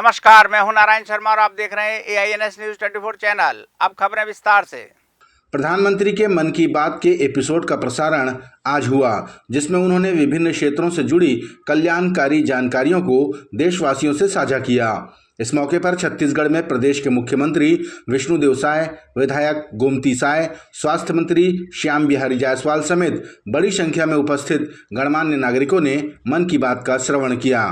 नमस्कार, मैं हूं नारायण शर्मा और आप देख रहे हैं AINS न्यूज 24 चैनल। अब खबरें विस्तार से। प्रधानमंत्री के मन की बात के एपिसोड का प्रसारण आज हुआ, जिसमें उन्होंने विभिन्न क्षेत्रों से जुड़ी कल्याणकारी जानकारियों को देशवासियों से साझा किया। इस मौके पर छत्तीसगढ़ में प्रदेश के मुख्यमंत्री विष्णुदेव साय, विधायक गोमती साय, स्वास्थ्य मंत्री श्याम बिहारी जायसवाल समेत बड़ी संख्या में उपस्थित गणमान्य नागरिकों ने मन की बात का श्रवण किया।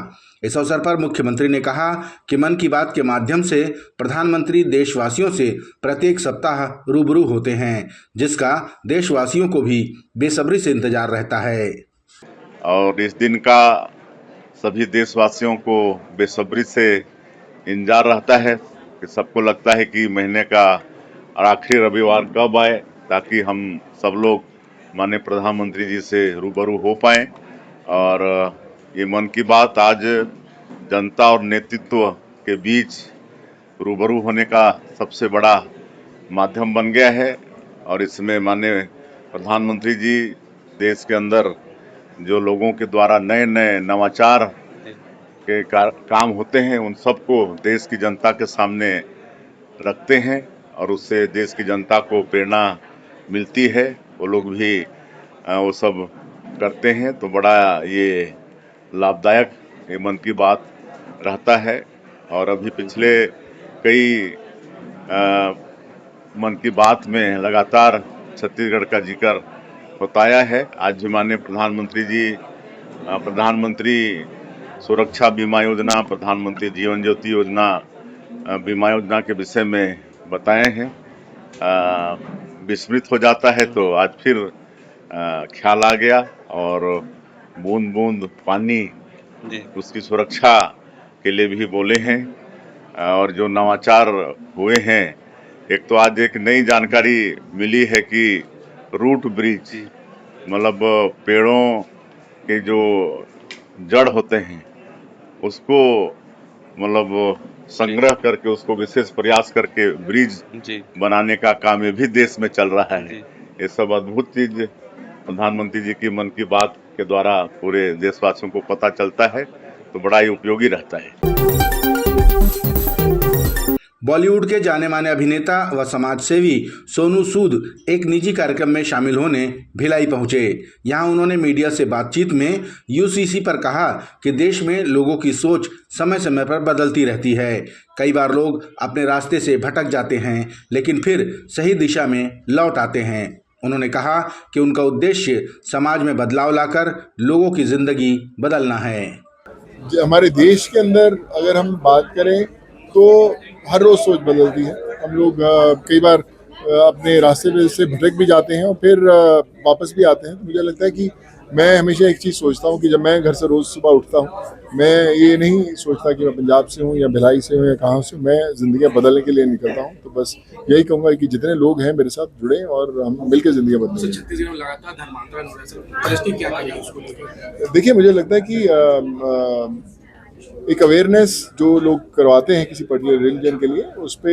इस अवसर पर मुख्यमंत्री ने कहा कि मन की बात के माध्यम से प्रधानमंत्री देशवासियों से प्रत्येक सप्ताह रूबरू होते हैं, जिसका देशवासियों को भी बेसब्री से इंतजार रहता है। और इस दिन का सभी देशवासियों को बेसब्री से इंतजार रहता है कि सबको लगता है कि महीने का आखिरी रविवार कब आए, ताकि हम सब लोग माननीय प्रधानमंत्री जी से रूबरू हो पाएं। और ये मन की बात आज जनता और नेतृत्व के बीच रूबरू होने का सबसे बड़ा माध्यम बन गया है। और इसमें माननीय प्रधानमंत्री जी देश के अंदर जो लोगों के द्वारा नए नए नवाचार के काम होते हैं, उन सबको देश की जनता के सामने रखते हैं और उससे देश की जनता को प्रेरणा मिलती है। वो लोग भी वो सब करते हैं, तो बड़ा ये लाभदायक ये मन की बात रहता है। और अभी पिछले कई मन की बात में लगातार छत्तीसगढ़ का जिक्र बताया है। आज भी माननीय प्रधानमंत्री जी प्रधानमंत्री सुरक्षा बीमा योजना, प्रधानमंत्री जीवन ज्योति योजना बीमा योजना के विषय में बताए हैं। विस्मृत हो जाता है तो आज फिर ख्याल आ गया। और बूंद बूंद पानी उसकी सुरक्षा के लिए भी बोले हैं। और जो नवाचार हुए हैं, एक तो आज एक नई जानकारी मिली है कि रूट ब्रिज, मतलब पेड़ों के जो जड़ होते हैं उसको मतलब संग्रह करके उसको विशेष प्रयास करके ब्रिज बनाने का काम ये भी देश में चल रहा है। ये सब अद्भुत चीज प्रधानमंत्री जी की मन की बात के द्वारा पूरे देशवासियों को पता चलता है, तो बड़ा ही उपयोगी रहता है। बॉलीवुड के जाने माने अभिनेता व समाज सेवी सोनू सूद एक निजी कार्यक्रम में शामिल होने भिलाई पहुंचे। यहां उन्होंने मीडिया से बातचीत में यूसीसी पर कहा कि देश में लोगों की सोच समय समय पर बदलती रहती है। कई बार लोग अपने रास्ते से भटक जाते हैं, लेकिन फिर सही दिशा में लौट आते हैं। उन्होंने कहा कि उनका उद्देश्य समाज में बदलाव लाकर लोगों की जिंदगी बदलना है। हमारे देश के अंदर अगर हम बात करें तो हर रोज सोच बदलती है। हम लोग कई बार अपने रास्ते से भटक भी जाते हैं और फिर वापस भी आते हैं। तो मुझे लगता है कि मैं हमेशा एक चीज़ सोचता हूँ कि जब मैं घर से रोज़ सुबह उठता हूँ, मैं ये नहीं सोचता कि मैं पंजाब से हूँ या भिलाई से हूँ या कहाँ से हूँ। मैं ज़िंदगी बदलने के लिए निकलता हूँ। तो बस यही कहूँगा कि जितने लोग हैं मेरे साथ जुड़े और हम मिलकर ज़िंदगी बदलें। छत्तीसगढ़ में लगातार धर्मांतरण हो रहा है, देखिए, मुझे लगता है कि एक अवेयरनेस जो लोग करवाते हैं किसी पर्टिकुलर रिलीजन के लिए, उस पर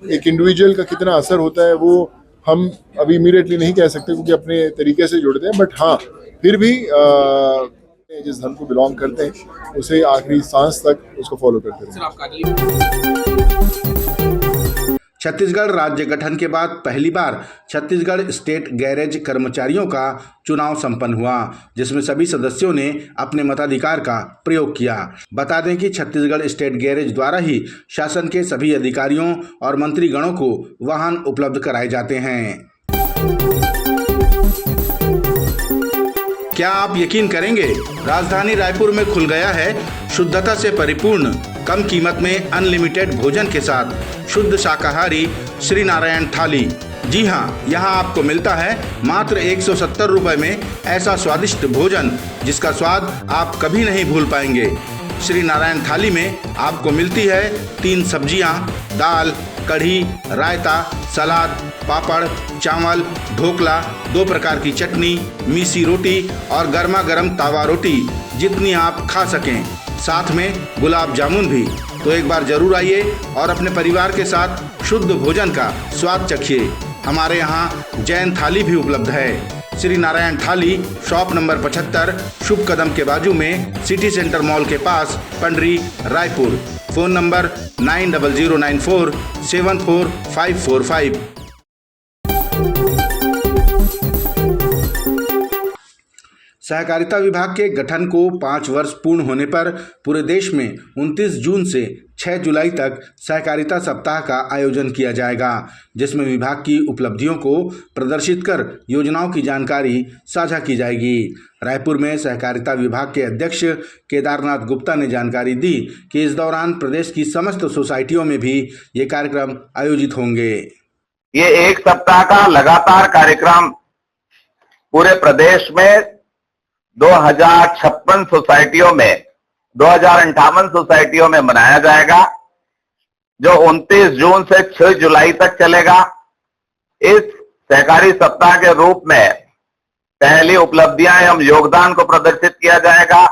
एक इंडिविजुअल का कितना असर होता है वो हम अभी इमीडिएटली नहीं कह सकते, क्योंकि अपने तरीके से जुड़ते हैं। बट हाँ, फिर भी जिस धर्म को बिलोंग करते हैं उसे आखिरी सांस तक उसको फॉलो करते हैं। छत्तीसगढ़ राज्य गठन के बाद पहली बार छत्तीसगढ़ स्टेट गैरेज कर्मचारियों का चुनाव संपन्न हुआ, जिसमें सभी सदस्यों ने अपने मताधिकार का प्रयोग किया। बता दें कि छत्तीसगढ़ स्टेट गैरेज द्वारा ही शासन के सभी अधिकारियों और मंत्रीगणों को वाहन उपलब्ध कराए जाते हैं। क्या आप यकीन करेंगे, राजधानी रायपुर में खुल गया है शुद्धता से परिपूर्ण, कम कीमत में अनलिमिटेड भोजन के साथ शुद्ध शाकाहारी श्री नारायण थाली। जी हाँ, यहाँ आपको मिलता है मात्र 170 रुपये में ऐसा स्वादिष्ट भोजन जिसका स्वाद आप कभी नहीं भूल पाएंगे। श्री नारायण थाली में आपको मिलती है 3 सब्जियाँ, दाल, कढ़ी, रायता, सलाद, पापड़, चावल, ढोकला, 2 प्रकार की चटनी, मीसी रोटी और गर्मा गर्म तावा रोटी, जितनी आप खा सकें, साथ में गुलाब जामुन भी। तो एक बार जरूर आइए और अपने परिवार के साथ शुद्ध भोजन का स्वाद चखिए। हमारे यहाँ जैन थाली भी उपलब्ध है। श्री नारायण थाली शॉप नंबर 75 शुभ कदम के बाजू में सिटी सेंटर मॉल के पास पंडरी रायपुर। Phone number 9094745545। सहकारिता विभाग के गठन को 5 वर्ष पूर्ण होने पर पूरे देश में 29 जून से 6 जुलाई तक सहकारिता सप्ताह का आयोजन किया जाएगा, जिसमें विभाग की उपलब्धियों को प्रदर्शित कर योजनाओं की जानकारी साझा की जाएगी। रायपुर में सहकारिता विभाग के अध्यक्ष केदारनाथ गुप्ता ने जानकारी दी कि इस दौरान प्रदेश की समस्त सोसाइटियों में भी ये कार्यक्रम आयोजित होंगे। ये एक सप्ताह का लगातार कार्यक्रम पूरे प्रदेश में 2056 सोसाइटियों में 2058 सोसाइटियों में मनाया जाएगा, जो 29 जून से 6 जुलाई तक चलेगा। इस सहकारी सप्ताह के रूप में पहली उपलब्धियां एवं योगदान को प्रदर्शित किया जाएगा।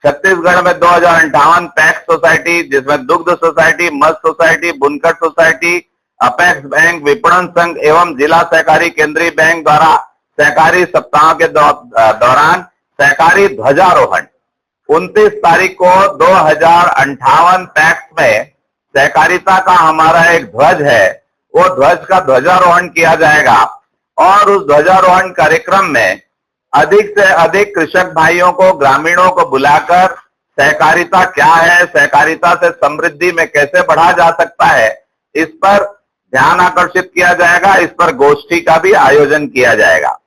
छत्तीसगढ़ में 2058 पैक्स सोसाइटी, जिसमें दुग्ध सोसाइटी, मत्स्य सोसाइटी, बुनकर सोसाइटी, अपेक्स बैंक, विपणन संघ एवं जिला सहकारी केंद्रीय बैंक द्वारा सहकारी सप्ताह के दौरान सहकारी ध्वजारोहण 29 तारीख को 2058 पैक्स में सहकारिता का हमारा एक ध्वज है, वो ध्वज का ध्वजारोहण किया जाएगा और उस ध्वजारोहण कार्यक्रम में अधिक से अधिक कृषक भाइयों को, ग्रामीणों को बुलाकर सहकारिता क्या है, सहकारिता से समृद्धि में कैसे बढ़ा जा सकता है, इस पर ध्यान आकर्षित किया जाएगा। इस पर गोष्ठी का भी आयोजन किया जाएगा।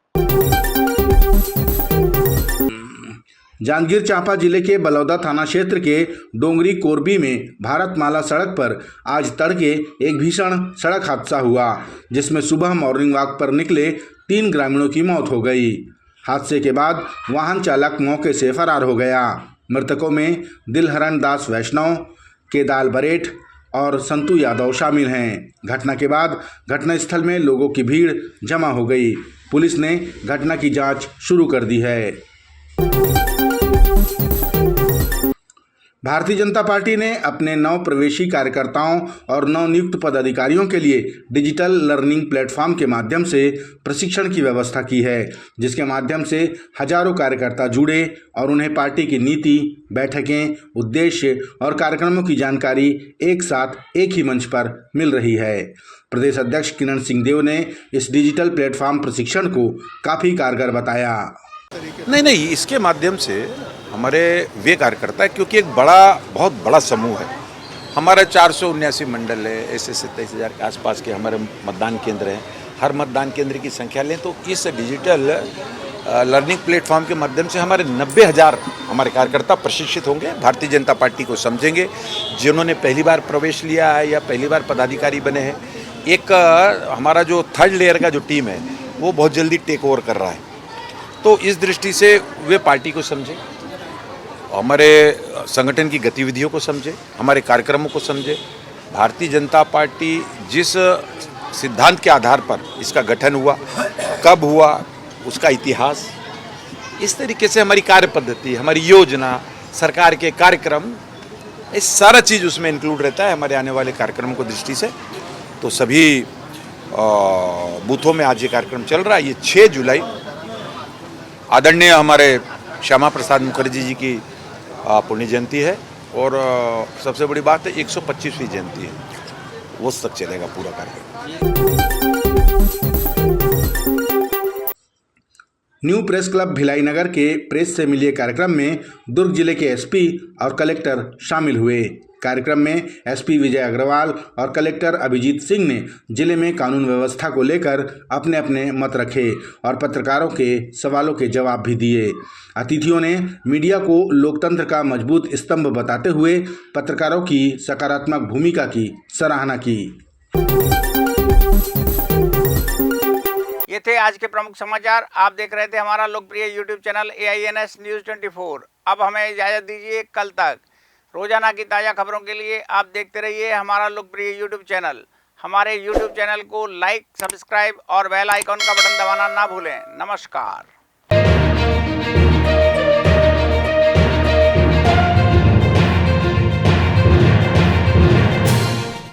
जांजगीर चांपा जिले के बलौदा थाना क्षेत्र के डोंगरी कोरबी में भारतमाला सड़क पर आज तड़के एक भीषण सड़क हादसा हुआ, जिसमें सुबह मॉर्निंग वॉक पर निकले 3 ग्रामीणों की मौत हो गई। हादसे के बाद वाहन चालक मौके से फरार हो गया। मृतकों में दिलहरण दास वैष्णव, केदाल बरेठ और संतू यादव शामिल हैं। घटना के बाद घटनास्थल में लोगों की भीड़ जमा हो गई। पुलिस ने घटना की जांच शुरू कर दी है। भारतीय जनता पार्टी ने अपने नव प्रवेशी कार्यकर्ताओं और नवनियुक्त पदाधिकारियों के लिए डिजिटल लर्निंग प्लेटफॉर्म के माध्यम से प्रशिक्षण की व्यवस्था की है, जिसके माध्यम से हजारों कार्यकर्ता जुड़े और उन्हें पार्टी की नीति, बैठकें, उद्देश्य और कार्यक्रमों की जानकारी एक साथ एक ही मंच पर मिल रही है। प्रदेश अध्यक्ष किरण सिंहदेव ने इस डिजिटल प्लेटफॉर्म प्रशिक्षण को काफ़ी कारगर बताया। नहीं, इसके माध्यम से हमारे वे कार्यकर्ता है, क्योंकि एक बहुत बड़ा समूह है हमारा। 479 मंडल है, ऐसे 27,000 के आसपास के हमारे मतदान केंद्र हैं। हर मतदान केंद्र की संख्या लें तो इस डिजिटल लर्निंग प्लेटफॉर्म के माध्यम से हमारे 90,000 हमारे कार्यकर्ता प्रशिक्षित होंगे, भारतीय जनता पार्टी को समझेंगे। जिन्होंने पहली बार प्रवेश लिया है या पहली बार पदाधिकारी बने हैं, एक हमारा जो 3rd लेयर का जो टीम है वो बहुत जल्दी टेक ओवर कर रहा है। तो इस दृष्टि से वे पार्टी को समझे, हमारे संगठन की गतिविधियों को समझे, हमारे कार्यक्रमों को समझे। भारतीय जनता पार्टी जिस सिद्धांत के आधार पर इसका गठन हुआ, कब हुआ, उसका इतिहास, इस तरीके से हमारी कार्य पद्धति, हमारी योजना, सरकार के कार्यक्रम, ये सारा चीज़ उसमें इंक्लूड रहता है हमारे आने वाले कार्यक्रमों को दृष्टि से। तो सभी बूथों में आज ये कार्यक्रम चल रहा है। ये 6 जुलाई आदरणीय हमारे श्यामा प्रसाद मुखर्जी जी की पुण्य जयंती है और सबसे बड़ी बात है 125वीं जयंती है, वो तक चलेगा पूरा कार्यक्रम। न्यू प्रेस क्लब भिलाई नगर के प्रेस से मिलिए कार्यक्रम में दुर्ग जिले के एसपी और कलेक्टर शामिल हुए। कार्यक्रम में एसपी विजय अग्रवाल और कलेक्टर अभिजीत सिंह ने जिले में कानून व्यवस्था को लेकर अपने अपने मत रखे और पत्रकारों के सवालों के जवाब भी दिए। अतिथियों ने मीडिया को लोकतंत्र का मजबूत स्तंभ बताते हुए पत्रकारों की सकारात्मक भूमिका की सराहना की। ये थे आज के प्रमुख समाचार। आप देख रहे थे हमारा लोकप्रिय यूट्यूब चैनल AINS न्यूज़ 24। अब हमें इजाज़त दीजिए, कल तक रोजाना की ताज़ा खबरों के लिए आप देखते रहिए हमारा लोकप्रिय यूट्यूब चैनल। हमारे यूट्यूब चैनल को लाइक, सब्सक्राइब और बेल आइकॉन का बटन दबाना ना भूलें। नमस्कार।